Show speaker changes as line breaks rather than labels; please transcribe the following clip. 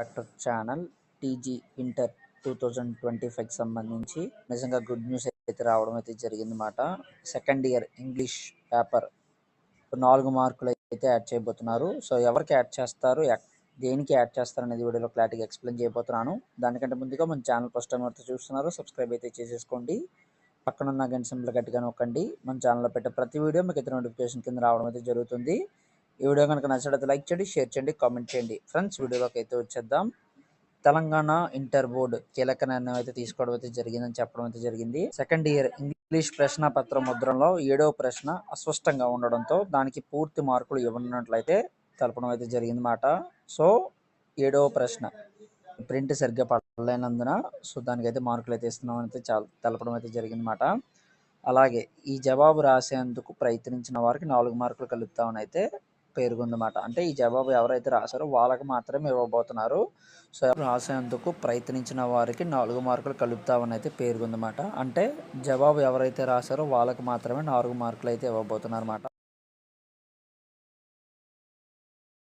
Doctor channel TG inter 2025కి సంబంధించి నిజంగా good news అయితే రావడం అయితే జరిగిందన్నమాట. సెకండ్ ఇయర్ ఇంగ్లీష్ పేపర్ 4 మార్కులు అయితే యాడ్ చేయబోతున్నారు. సో ఎవరికి యాడ్ చేస్తారు, దేనికి యాడ్ చేస్తారు అనేది వీడియోలో క్లారిటీగా ఎక్స్ప్లెయిన్ చేయబోతున్నాను. దానికంటే ముందుగా మన ఛానల్ ఫస్ట్ టైం అయితే చూస్తున్నారు, సబ్స్క్రైబ్ అయితే చేసేసుకోండి. పక్కనున్న గంట సింబల్ గట్టిగా నొక్కండి. మన ఛానల్లో పెట్టే ప్రతి వీడియో మీకు అయితే నోటిఫికేషన్ కింద రావడం అయితే జరుగుతుంది. ఈ వీడియో కనుక నచ్చినట్లయితే లైక్ చేయండి, షేర్ చేయండి, కామెంట్ చేయండి. ఫ్రెండ్స్, వీడియోలోకి అయితే వచ్చేద్దాం. తెలంగాణ ఇంటర్ బోర్డు కీలక నిర్ణయం అయితే తీసుకోవడం అయితే జరిగిందని చెప్పడం అయితే జరిగింది. సెకండ్ ఇయర్ ఇంగ్లీష్ ప్రశ్న పత్ర ముద్రణలో 7వ ప్రశ్న అస్పష్టంగా ఉండడంతో దానికి పూర్తి మార్కులు ఇవ్వనున్నట్లయితే తెలపడం అయితే జరిగిందన్నమాట. సో 7వ ప్రశ్న ప్రింట్ సరిగ్గా పడలేనందున సో దానికైతే మార్కులు అయితే ఇస్తున్నామని అయితే తెలపడం అయితే జరిగిందన్నమాట. అలాగే ఈ జవాబు రాసేందుకు ప్రయత్నించిన వారికి 4 మార్కులు కలుపుతామని అయితే పేర్కొందన్నమాట. అంటే ఈ జవాబు ఎవరైతే రాశారో వాళ్ళకి మాత్రమే ఇవ్వబోతున్నారు. సో రాసేందుకు ప్రయత్నించిన వారికి 4 మార్కులు కలుపుతామని అయితే పేర్కొందన్నమాట. అంటే జవాబు ఎవరైతే రాశారో వాళ్ళకి మాత్రమే 4 మార్కులు అయితే ఇవ్వబోతున్నారు అన్నమాట.